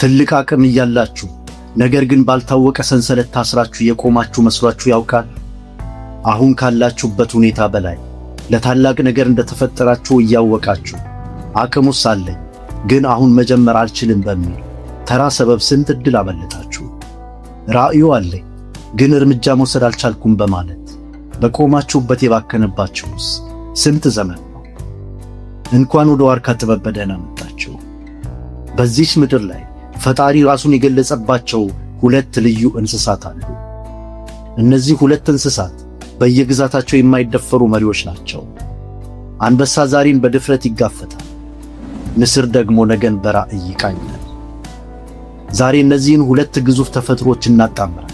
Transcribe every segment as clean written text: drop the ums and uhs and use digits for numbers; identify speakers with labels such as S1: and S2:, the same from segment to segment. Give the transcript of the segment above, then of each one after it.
S1: ትልቅ አቅም እያላችሁ ነገር ግን ባልታወቀ ሰንሰለት ታስራችሁ የቆማችሁ መስሏችሁ ያውቃል? አሁን ካላችሁበት ሁኔታ በላይ ለታላቅ ነገር እንደተፈጠራችሁ እያወቃችሁ አቅሙስ አለኝ ግን አሁን መጀመር አልችልም በሚል ተራ ሰበብ ስንት ዕድል አመለጣችሁ። ራእዩ አለኝ ግን እርምጃ መውሰድ አልቻልኩም በማለት በቆማችሁበት የባከነባችሁስ ስንት ዘመን ነው? እንኳን ወደ ዋርካ ጥበብ በደህና መጣችሁ። በዚህች ምድር ላይ ፈጣሪ ራሱን የገለጸባቸው ሁለት ልዩ እንስሳት አሉ። እነዚህ ሁለት እንስሳት በየግዛታቸው የማይደፈሩ መሪዎች ናቸው። አንበሳ ዛሬን በድፍረት ይጋፈጣል፣ ንስር ደግሞ ነገን በራእይ ይቃኛል። ዛሬ እነዚህን ሁለት ግዙፍ ተፈጥሮች እናጣምራለን።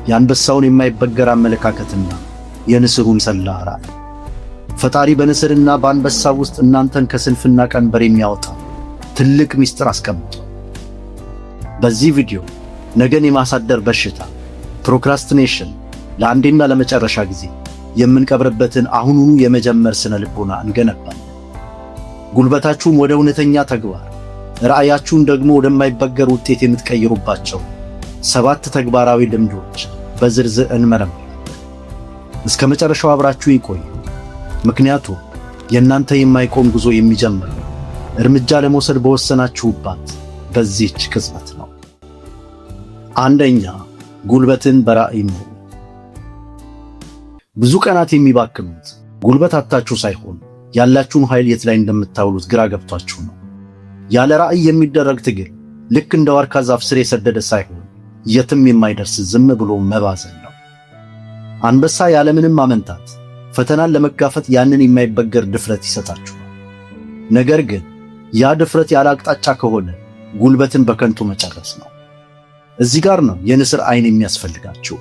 S1: የአንበሳውን የማይበገር አመለካከትና የንስሩን ሰላ ራእይ። ፈጣሪ በንስርና በአንበሳ ውስጥ እናንተን ከስንፍና ቀንበር የሚያወጣ ትልቅ ምስጢር አስቀምጧል። በዚህ ቪዲዮ ነገን የማሳደር በሽታ ፕሮክራስቲኔሽን ለአንዴና ለመጨረሻ ጊዜ የምንቀብርበትን አሁኑኑ የመጀመር ስነ ልቦና እንገነባለን። ጉልበታችሁን ወደ እውነተኛ ተግባር፣ ራእያችሁን ደግሞ ወደማይበገር ውጤት የምትቀይሩባቸው 7 ተግባራዊ ልምዶች በዝርዝር እንመረምራለን። እስከ መጨረሻው አብራችሁ ይቆዩ። ምክንያቱም የእናንተ የማይቆም ጉዞ የሚጀምረው እርምጃ ለመውሰድ በወሰናችሁባት በዚህች ቅጽበት ነው። አንደኛ፣ ጉልበትን በራእይ ሙሉ። ብዙ ቀናት የሚባክኑት ጉልበት አጥታችሁ ሳይሆን ያላችሁን ኃይል የት ላይ እንደምታውሉት ግራ ገብቷችሁ ነው። ያለ ራእይ የሚደረግ ትግል ልክ እንደ ዋርካ ዛፍ ስር የሰደደ ሳይሆን የትም የማይደርስ ዝም ብሎ መባዘን ነው። አንበሳ ያለምንም ማመንታት ፈተናን ለመጋፈጥ ያንን የማይበገር ድፍረት ይሰጣችኋል። ነገር ግን ያ ድፍረት ያለ አቅጣጫ ከሆነ ጉልበትን በከንቱ መጨረስ ነው። እዚህ ጋር ነው የንስር ዓይን የሚያስፈልጋችሁ።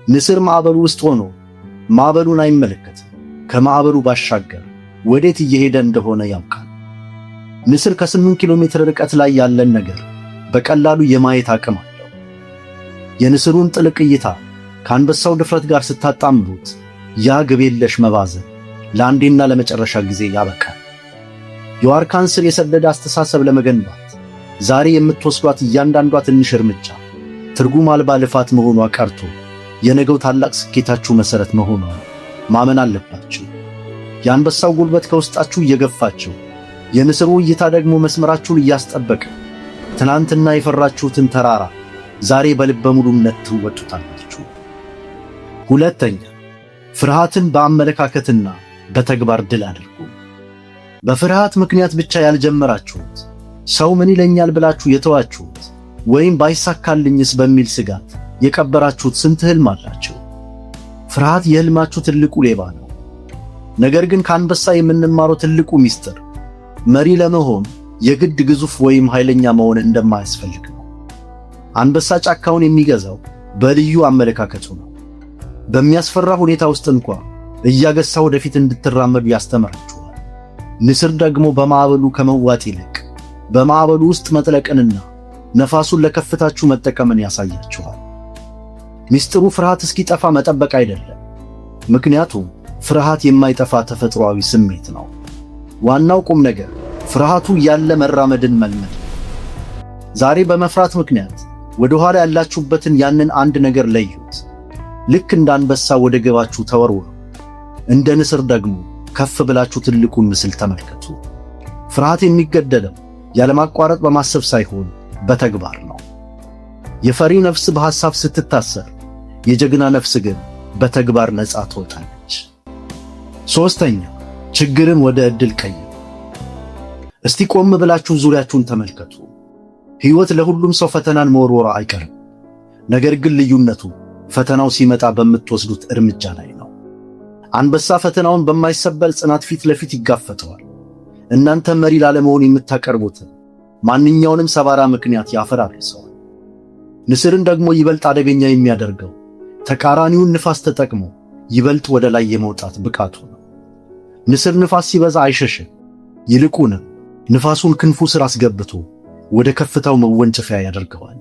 S1: ንስር ማዕበሉ ውስጥ ሆኖ ማዕበሉን አይመለከትም። ከማዕበሉ ባሻገር ወዴት እየሄደ እንደሆነ ያውቃል። ንስር ከ8 ኪሎ ሜትር ርቀት ላይ ያለን ነገር በቀላሉ የማየት አቅም አለው። የንስሩን ጥልቅ እይታ ከአንበሳው ድፍረት ጋር ስታጣምሩት ያ ግብ የለሽ መባዘን ለአንዴና ለመጨረሻ ጊዜ ያበቃል። የዋርካን ስር የሰደደ አስተሳሰብ ለመገንባት ዛሬ የምትወስዷት እያንዳንዷ ትንሽ እርምጃ ትርጉም አልባ ልፋት መሆኗ ቀርቶ የነገው ታላቅ ስኬታችሁ መሠረት መሆኗ ማመን አለባችሁ። የአንበሳው ጉልበት ከውስጣችሁ እየገፋችሁ፣ የንስሩ እይታ ደግሞ መስመራችሁን እያስጠበቀ ትናንትና የፈራችሁትን ተራራ ዛሬ በልበ ሙሉነት ትወጡታላችሁ። ሁለተኛ፣ ፍርሃትን በአመለካከትና በተግባር ድል አድርጉ። በፍርሃት ምክንያት ብቻ ያልጀመራችሁት፣ ሰው ምን ይለኛል ብላችሁ የተዋችሁት፣ ወይም ባይሳካልኝስ በሚል ስጋት የቀበራችሁት ስንት ህልም አላችሁ። ፍርሃት የህልማችሁ ትልቁ ሌባ ነው። ነገር ግን ከአንበሳ የምንማረው ትልቁ ሚስጥር መሪ ለመሆን የግድ ግዙፍ ወይም ኃይለኛ መሆን እንደማያስፈልግ ነው። አንበሳ ጫካውን የሚገዛው በልዩ አመለካከቱ ነው። በሚያስፈራ ሁኔታ ውስጥ እንኳን እያገሳ ወደፊት እንድትራመዱ ያስተምራችኋል። ንስር ደግሞ በማዕበሉ ከመዋጥ ይልቅ በማዕበሉ ውስጥ መጥለቅንና ነፋሱን ለከፍታችሁ መጠቀምን ያሳያችኋል። ሚስጥሩ ፍርሃት እስኪጠፋ መጠበቅ አይደለም። ምክንያቱም ፍርሃት የማይጠፋ ተፈጥሯዊ ስሜት ነው። ዋናው ቁም ነገር ፍርሃቱ ያለ መራመድን መልመድ። ዛሬ በመፍራት ምክንያት ወደ ኋላ ያላችሁበትን ያንን አንድ ነገር ለዩት። ልክ እንደ አንበሳ ወደ ግባችሁ ተወርወሩ። እንደ ንስር ደግሞ ከፍ ብላችሁ ትልቁን ምስል ተመልከቱ። ፍርሃት የሚገደለው ያለማቋረጥ በማሰብ ሳይሆን በተግባር ነው። የፈሪ ነፍስ በሐሳብ ስትታሰር፣ የጀግና ነፍስ ግን በተግባር ነፃ ትወጣለች። ሦስተኛ፣ ችግርን ወደ ዕድል ቀይሩ። እስቲ ቆም ብላችሁ ዙሪያችሁን ተመልከቱ። ሕይወት ለሁሉም ሰው ፈተናን መወርወሯ አይቀርም። ነገር ግን ልዩነቱ ፈተናው ሲመጣ በምትወስዱት እርምጃ ላይ ነው። አንበሳ ፈተናውን በማይሰበር ጽናት ፊት ለፊት ይጋፈጠዋል። እናንተ መሪ ላለመሆን የምታቀርቡትን ማንኛውንም ሰባራ ምክንያት ያፈራርሰዋል። ንስርን ደግሞ ይበልጥ አደገኛ የሚያደርገው ተቃራኒውን ንፋስ ተጠቅሞ ይበልጥ ወደ ላይ የመውጣት ብቃቱ ነው። ንስር ንፋስ ሲበዛ አይሸሽም። ይልቁንም ንፋሱን ክንፉ ስር አስገብቶ ወደ ከፍታው መወንጨፊያ ያደርገዋል።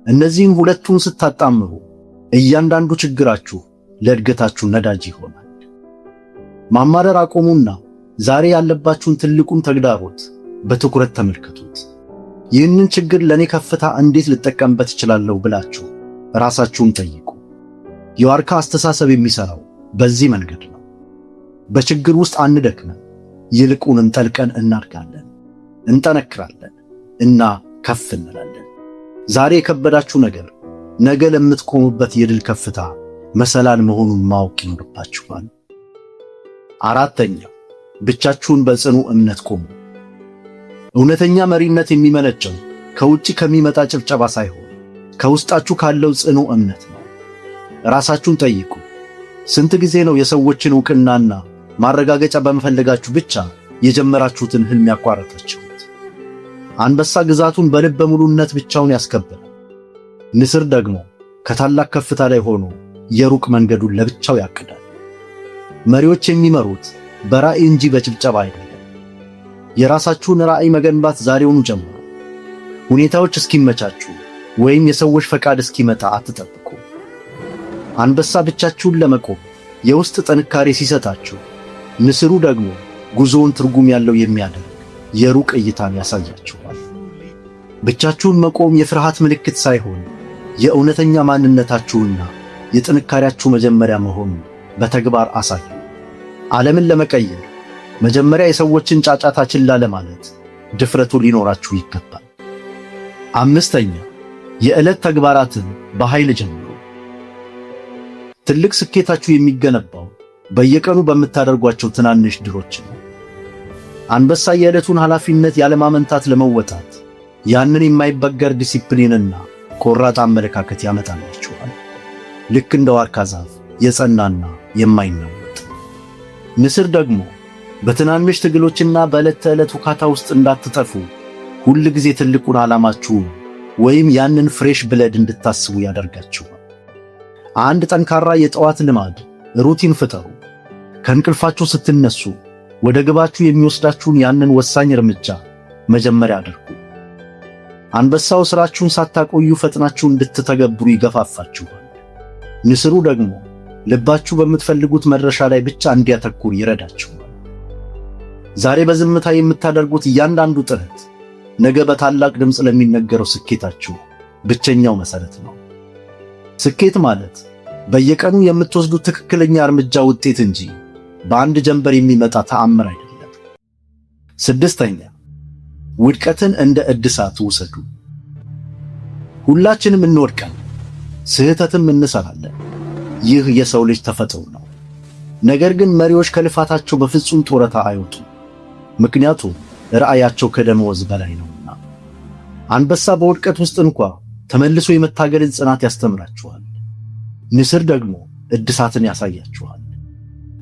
S1: እነዚህን ሁለቱን ስታጣምሩ እያንዳንዱ ችግራችሁ ለእድገታችሁ ነዳጅ ይሆናል። ማማረር አቆሙና ዛሬ ያለባችሁን ትልቁን ተግዳሮት በትኩረት ተመልከቱት። ይህንን ችግር ለኔ ከፍታ እንዴት ልጠቀምበት እችላለሁ ብላችሁ ራሳችሁን ጠይቁ። የዋርካ አስተሳሰብ የሚሰራው በዚህ መንገድ ነው። በችግር ውስጥ አንደክመን፣ ይልቁንም ጠልቀን እናድጋለን፣ እንጠነክራለን እና ከፍ እንላለን። ዛሬ የከበዳችሁ ነገር ነገ ለምትቆሙበት የድል ከፍታ መሰላል መሆኑን ማወቅ ይኖርባችኋል። አራተኛው ብቻችሁን በጽኑ እምነት ቆሙ። እውነተኛ መሪነት የሚመነጨው ከውጪ ከሚመጣ ጭብጨባ ሳይሆን ከውስጣችሁ ካለው ጽኑ እምነት ነው። ራሳችሁን ጠይቁ። ስንት ጊዜ ነው የሰዎችን ዕውቅናና ማረጋገጫ በመፈለጋችሁ ብቻ የጀመራችሁትን ህልም ያቋረጣችሁት? አንበሳ ግዛቱን በልበ ሙሉነት ብቻውን ያስከብራል። ንስር ደግሞ ከታላቅ ከፍታ ላይ ሆኖ የሩቅ መንገዱን ለብቻው ያቅዳል። መሪዎች የሚመሩት በራዕይ እንጂ በጭብጨባ አይደለም። የራሳችሁን ራዕይ መገንባት ዛሬውኑ ጀምሩ። ሁኔታዎች እስኪመቻቹ ወይም የሰዎች ፈቃድ እስኪመጣ አትጠብቁ። አንበሳ ብቻችሁን ለመቆም የውስጥ ጥንካሬ ሲሰጣችሁ፣ ንስሩ ደግሞ ጉዞውን ትርጉም ያለው የሚያደርግ የሩቅ እይታን ያሳያችኋል። ብቻችሁን መቆም የፍርሃት ምልክት ሳይሆን የእውነተኛ ማንነታችሁና የጥንካሬያችሁ መጀመሪያ መሆኑን በተግባር አሳዩ። ዓለምን ለመቀየር መጀመሪያ የሰዎችን ጫጫታ ችላ ለማለት ድፍረቱ ሊኖራችሁ ይገባል። አምስተኛ የዕለት ተግባራትን በኃይል ጀምሩ። ትልቅ ስኬታችሁ የሚገነባው በየቀኑ በምታደርጓቸው ትናንሽ ድሎች ነው። አንበሳ የዕለቱን ኃላፊነት ያለማመንታት ለመወጣት ያንን የማይበገር ዲሲፕሊንና ቆራጥ አመለካከት ያመጣላችኋል። ልክ እንደ ዋርካ ዛፍ የጸናና የማይናወጥ። ንስር ደግሞ በትናንሽ ትግሎችና በዕለት ተዕለት ውካታ ውስጥ እንዳትጠፉ ሁል ጊዜ ትልቁን ዓላማችሁን ወይም ያንን ፍሬሽ ብለድ እንድታስቡ ያደርጋችኋል። አንድ ጠንካራ የጠዋት ልማድ ሩቲን ፍጠሩ። ከእንቅልፋችሁ ስትነሱ ወደ ግባችሁ የሚወስዳችሁን ያንን ወሳኝ እርምጃ መጀመሪያ አድርጉ። አንበሳው ሥራችሁን ሳታቆዩ ፈጥናችሁ እንድትተገብሩ ይገፋፋችኋል። ንስሩ ደግሞ ልባችሁ በምትፈልጉት መድረሻ ላይ ብቻ እንዲያተኩር ይረዳችኋል። ዛሬ በዝምታ የምታደርጉት እያንዳንዱ ጥረት ነገ በታላቅ ድምፅ ለሚነገረው ስኬታችሁ ብቸኛው መሠረት ነው። ስኬት ማለት በየቀኑ የምትወስዱት ትክክለኛ እርምጃ ውጤት እንጂ በአንድ ጀንበር የሚመጣ ተአምር አይደለም። ስድስተኛ ውድቀትን እንደ እድሳት ውሰዱ። ሁላችንም እንወድቃለን፣ ስህተትም እንሰራለን። ይህ የሰው ልጅ ተፈጥሮ ነው። ነገር ግን መሪዎች ከልፋታቸው በፍጹም ጡረታ አይወጡም። ምክንያቱም ራዕያቸው ከደመወዝ በላይ ነውና። አንበሳ በውድቀት ውስጥ እንኳ ተመልሶ የመታገልን ጽናት ያስተምራችኋል። ንስር ደግሞ እድሳትን ያሳያችኋል።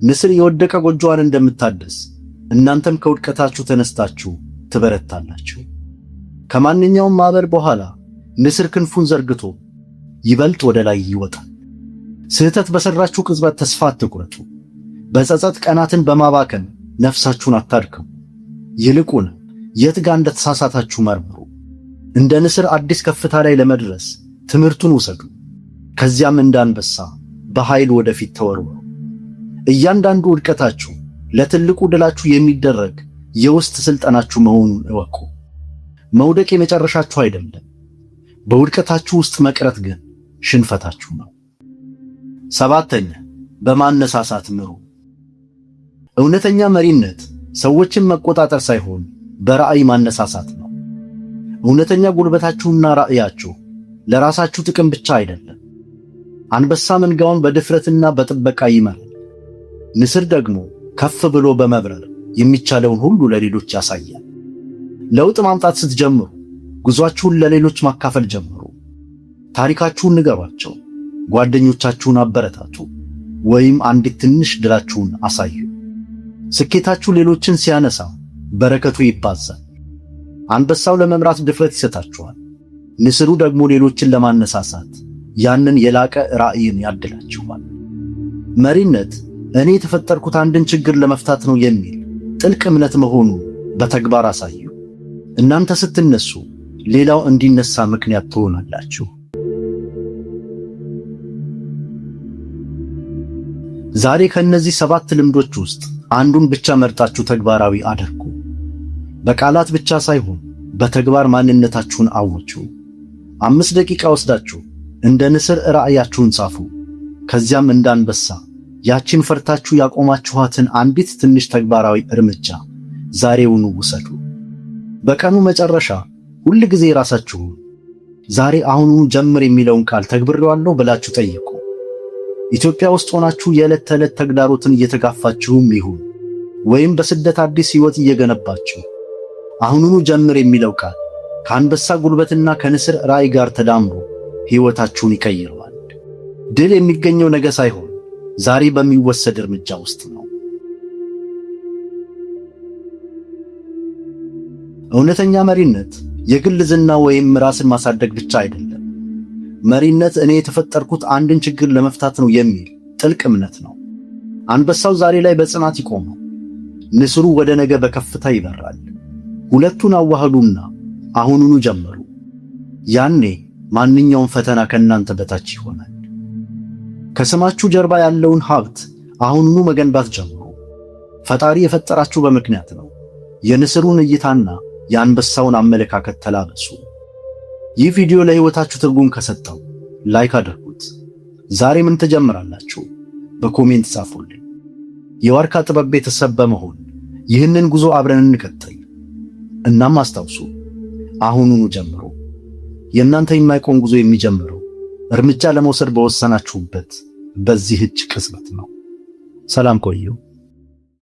S1: ንስር የወደቀ ጎጆዋን እንደምታድስ፣ እናንተም ከውድቀታችሁ ተነስታችሁ ትበረታላችሁ። ከማንኛውም ማዕበል በኋላ ንስር ክንፉን ዘርግቶ ይበልጥ ወደ ላይ ይወጣል። ስህተት በሰራችሁ ቅጽበት ተስፋ አትቁረጡ። በጸጸት ቀናትን በማባከን ነፍሳችሁን አታድክሙ። ይልቁን የት ጋር እንደተሳሳታችሁ መርምሩ። እንደ ንስር አዲስ ከፍታ ላይ ለመድረስ ትምህርቱን ውሰዱ። ከዚያም እንደ አንበሳ በኃይል ወደፊት ተወርወሩ። እያንዳንዱ ውድቀታችሁ ለትልቁ ድላችሁ የሚደረግ የውስጥ ስልጠናችሁ መሆኑን እወቁ። መውደቅ የመጨረሻችሁ አይደለም። በውድቀታችሁ ውስጥ መቅረት ግን ሽንፈታችሁ ነው። ሰባተኛ በማነሳሳት ምሩ። እውነተኛ መሪነት ሰዎችን መቆጣጠር ሳይሆን በራዕይ ማነሳሳት ነው። እውነተኛ ጉልበታችሁና ራዕያችሁ ለራሳችሁ ጥቅም ብቻ አይደለም። አንበሳ መንጋውን በድፍረትና በጥበቃ ይመራል። ንስር ደግሞ ከፍ ብሎ በመብረር የሚቻለውን ሁሉ ለሌሎች ያሳያል። ለውጥ ማምጣት ስትጀምሩ ጉዟችሁን ለሌሎች ማካፈል ጀምሩ። ታሪካችሁን ንገሯቸው፣ ጓደኞቻችሁን አበረታቱ፣ ወይም አንዲት ትንሽ ድላችሁን አሳዩ። ስኬታችሁ ሌሎችን ሲያነሳ በረከቱ ይባዛል። አንበሳው ለመምራት ድፍረት ይሰጣችኋል። ንስሩ ደግሞ ሌሎችን ለማነሳሳት ያንን የላቀ ራዕይን ያድላችኋል። መሪነት እኔ የተፈጠርኩት አንድን ችግር ለመፍታት ነው የሚል ጥልቅ እምነት መሆኑን በተግባር አሳዩ። እናንተ ስትነሱ ሌላው እንዲነሳ ምክንያት ትሆናላችሁ። ዛሬ ከነዚህ 7 ልምዶች ውስጥ አንዱን ብቻ መርጣችሁ ተግባራዊ አድርጉ። በቃላት ብቻ ሳይሆን በተግባር ማንነታችሁን አውጁ። 5 ደቂቃ ወስዳችሁ እንደ ንስር ራዕያችሁን ጻፉ። ከዚያም እንደ አንበሳ ያቺን ፈርታችሁ ያቆማችኋትን አንዲት ትንሽ ተግባራዊ እርምጃ ዛሬውኑ ውሰዱ። በቀኑ መጨረሻ ሁል ጊዜ ራሳችሁን ዛሬ አሁኑኑ ጀምር የሚለውን ቃል ተግብሬዋለሁ ብላችሁ ጠይቁ። ኢትዮጵያ ውስጥ ሆናችሁ የዕለት ተዕለት ተግዳሮትን እየተጋፋችሁም ይሁን ወይም በስደት አዲስ ሕይወት እየገነባችሁ አሁኑኑ ጀምር የሚለው ቃል ከአንበሳ ጉልበትና ከንስር ራዕይ ጋር ተዳምሮ ሕይወታችሁን ይቀይረዋል። ድል የሚገኘው ነገ ሳይሆን ዛሬ በሚወሰድ እርምጃ ውስጥ ነው። እውነተኛ መሪነት የግል ዝና ወይም ራስን ማሳደግ ብቻ አይደለም። መሪነት እኔ የተፈጠርኩት አንድን ችግር ለመፍታት ነው የሚል ጥልቅ እምነት ነው። አንበሳው ዛሬ ላይ በጽናት ይቆማል፣ ንስሩ ወደ ነገ በከፍታ ይበራል። ሁለቱን አዋህዱና አሁኑኑ ጀምሩ። ያኔ ማንኛውም ፈተና ከእናንተ በታች ይሆናል። ከስማችሁ ጀርባ ያለውን ሀብት አሁኑኑ መገንባት ጀምሩ። ፈጣሪ የፈጠራችሁ በምክንያት ነው። የንስሩን እይታና የአንበሳውን አመለካከት ተላበሱ። ይህ ቪዲዮ ለሕይወታችሁ ትርጉም ከሰጠው ላይክ አድርጉት። ዛሬ ምን ትጀምራላችሁ? በኮሜንት ጻፉልኝ። የዋርካ ጥበብ ቤተሰብ በመሆን ይህንን ጉዞ አብረን እንቀጥል። እናም አስታውሱ፣ አሁኑኑ ጀምሩ። የእናንተ የማይቆም ጉዞ የሚጀምረው እርምጃ ለመውሰድ በወሰናችሁበት በዚህ ቅጽበት ነው። ሰላም ቆዩ።